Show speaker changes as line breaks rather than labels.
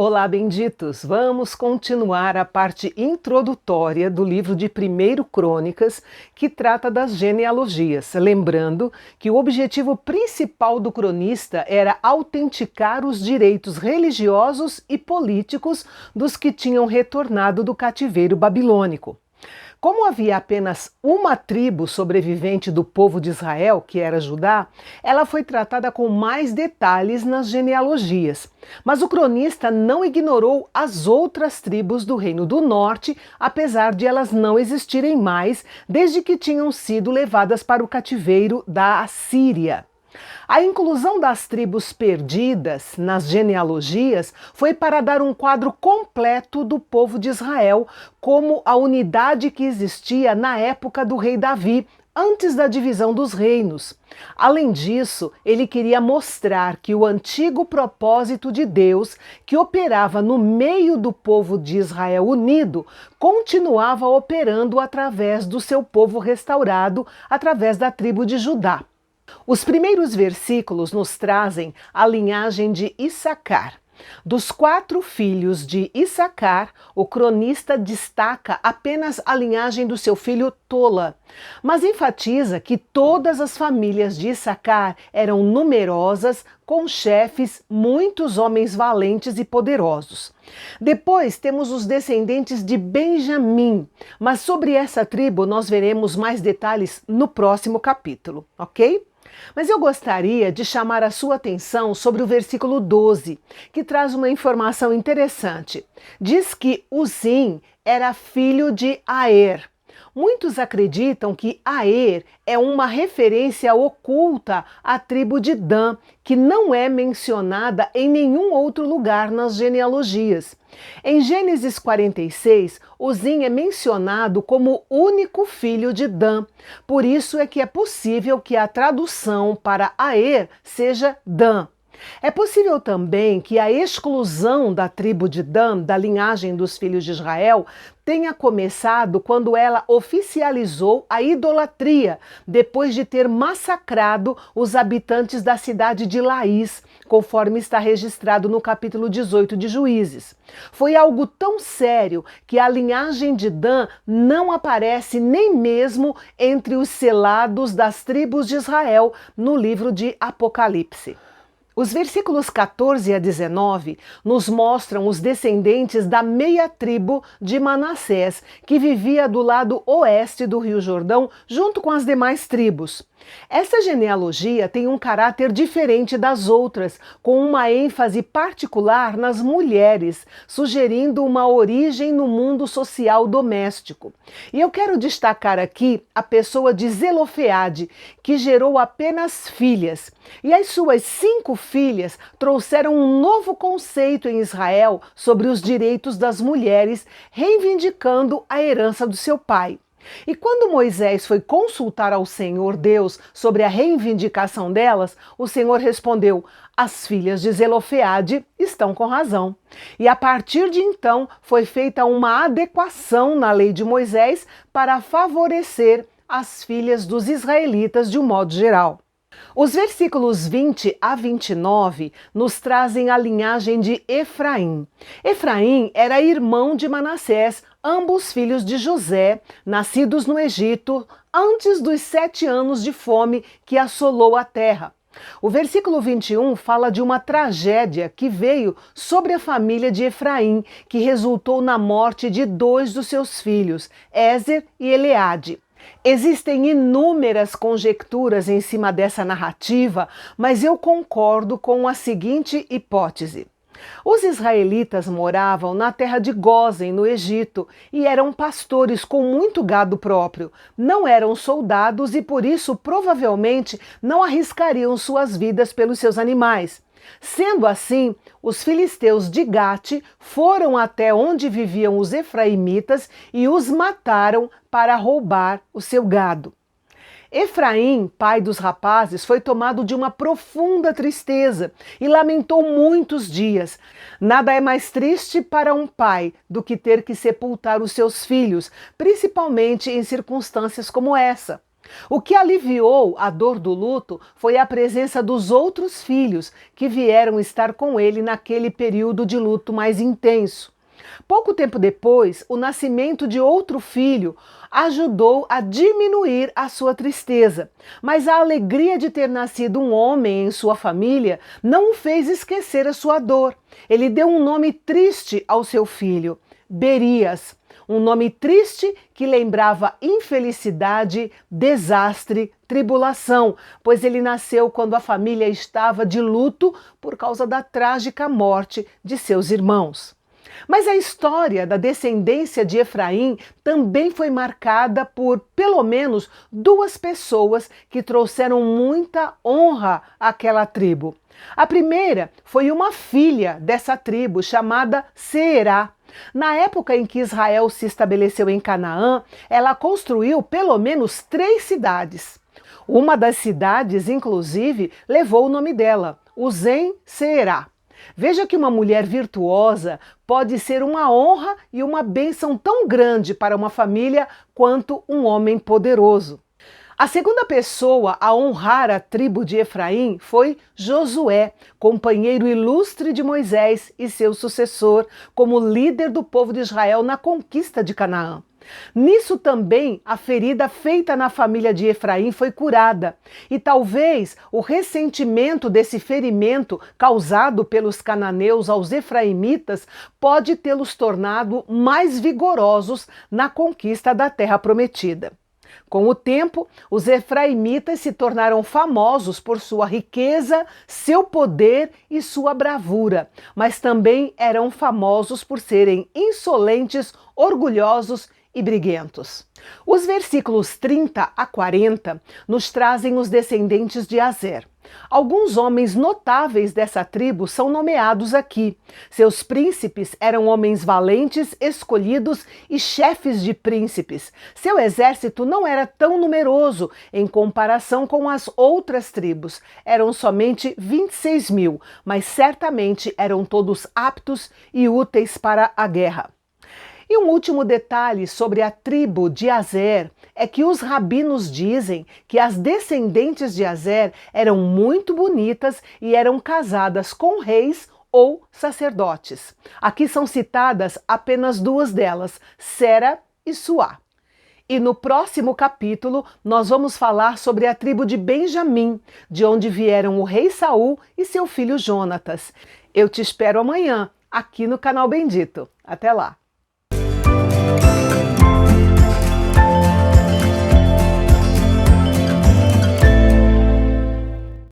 Olá, benditos! Vamos continuar a parte introdutória do livro de 1 Crônicas, que trata das genealogias. Lembrando que o objetivo principal do cronista era autenticar os direitos religiosos e políticos dos que tinham retornado do cativeiro babilônico. Como havia apenas uma tribo sobrevivente do povo de Israel, que era Judá, ela foi tratada com mais detalhes nas genealogias. Mas o cronista não ignorou as outras tribos do Reino do Norte, apesar de elas não existirem mais desde que tinham sido levadas para o cativeiro da Assíria. A inclusão das tribos perdidas nas genealogias foi para dar um quadro completo do povo de Israel, como a unidade que existia na época do rei Davi, antes da divisão dos reinos. Além disso, ele queria mostrar que o antigo propósito de Deus, que operava no meio do povo de Israel unido, continuava operando através do seu povo restaurado, através da tribo de Judá. Os primeiros versículos nos trazem a linhagem de Issacar. Dos 4 filhos de Issacar, o cronista destaca apenas a linhagem do seu filho Tola, mas enfatiza que todas as famílias de Issacar eram numerosas, com chefes, muitos homens valentes e poderosos. Depois temos os descendentes de Benjamim, mas sobre essa tribo nós veremos mais detalhes no próximo capítulo, ok? Mas eu gostaria de chamar a sua atenção sobre o versículo 12, que traz uma informação interessante. Diz que Uzim era filho de Aer. Muitos acreditam que Aer é uma referência oculta à tribo de Dan, que não é mencionada em nenhum outro lugar nas genealogias. Em Gênesis 46, Uzim é mencionado como único filho de Dan. Por isso é que é possível que a tradução para Aer seja Dan. É possível também que a exclusão da tribo de Dan, da linhagem dos filhos de Israel, tenha começado quando ela oficializou a idolatria, depois de ter massacrado os habitantes da cidade de Laís, conforme está registrado no capítulo 18 de Juízes. Foi algo tão sério que a linhagem de Dan não aparece nem mesmo entre os selados das tribos de Israel no livro de Apocalipse. Os versículos 14 a 19 nos mostram os descendentes da meia tribo de Manassés, que vivia do lado oeste do Rio Jordão, junto com as demais tribos. Essa genealogia tem um caráter diferente das outras, com uma ênfase particular nas mulheres, sugerindo uma origem no mundo social doméstico. E eu quero destacar aqui a pessoa de Zelofeade, que gerou apenas filhas. E as suas 5 filhas trouxeram um novo conceito em Israel sobre os direitos das mulheres, reivindicando a herança do seu pai. E quando Moisés foi consultar ao Senhor Deus sobre a reivindicação delas, o Senhor respondeu: as filhas de Zelofeade estão com razão. E a partir de então foi feita uma adequação na lei de Moisés para favorecer as filhas dos israelitas de um modo geral. Os versículos 20 a 29 nos trazem a linhagem de Efraim. Efraim era irmão de Manassés, ambos filhos de José, nascidos no Egito, antes dos 7 anos de fome que assolou a terra. O versículo 21 fala de uma tragédia que veio sobre a família de Efraim, que resultou na morte de 2 dos seus filhos, Ézer e Eleade. Existem inúmeras conjecturas em cima dessa narrativa, mas eu concordo com a seguinte hipótese. Os israelitas moravam na terra de Gósen, no Egito, e eram pastores com muito gado próprio. Não eram soldados e, por isso, provavelmente não arriscariam suas vidas pelos seus animais. Sendo assim, os filisteus de Gate foram até onde viviam os efraimitas e os mataram para roubar o seu gado. Efraim, pai dos rapazes, foi tomado de uma profunda tristeza e lamentou muitos dias. Nada é mais triste para um pai do que ter que sepultar os seus filhos, principalmente em circunstâncias como essa. O que aliviou a dor do luto foi a presença dos outros filhos que vieram estar com ele naquele período de luto mais intenso. Pouco tempo depois, o nascimento de outro filho ajudou a diminuir a sua tristeza, mas a alegria de ter nascido um homem em sua família não o fez esquecer a sua dor. Ele deu um nome triste ao seu filho, Berias, um nome triste que lembrava infelicidade, desastre, tribulação, pois ele nasceu quando a família estava de luto por causa da trágica morte de seus irmãos. Mas a história da descendência de Efraim também foi marcada por, pelo menos, duas pessoas que trouxeram muita honra àquela tribo. A primeira foi uma filha dessa tribo chamada Seerá. Na época em que Israel se estabeleceu em Canaã, ela construiu pelo menos 3 cidades. Uma das cidades, inclusive, levou o nome dela, Uzen-Seerá. Veja que uma mulher virtuosa pode ser uma honra e uma bênção tão grande para uma família quanto um homem poderoso. A segunda pessoa a honrar a tribo de Efraim foi Josué, companheiro ilustre de Moisés e seu sucessor como líder do povo de Israel na conquista de Canaã. Nisso também a ferida feita na família de Efraim foi curada, e talvez o ressentimento desse ferimento causado pelos cananeus aos efraimitas pode tê-los tornado mais vigorosos na conquista da terra prometida. Com o tempo, os efraimitas se tornaram famosos por sua riqueza, seu poder e sua bravura, mas também eram famosos por serem insolentes, orgulhosos e briguentos. Os versículos 30 a 40 nos trazem os descendentes de Azer. Alguns homens notáveis dessa tribo são nomeados aqui. Seus príncipes eram homens valentes, escolhidos e chefes de príncipes. Seu exército não era tão numeroso em comparação com as outras tribos. Eram somente 26 mil, mas certamente eram todos aptos e úteis para a guerra. E um último detalhe sobre a tribo de Azer é que os rabinos dizem que as descendentes de Azer eram muito bonitas e eram casadas com reis ou sacerdotes. Aqui são citadas apenas 2 delas, Sera e Suá. E no próximo capítulo nós vamos falar sobre a tribo de Benjamim, de onde vieram o rei Saul e seu filho Jonatas. Eu te espero amanhã, aqui no Canal Bendito. Até lá!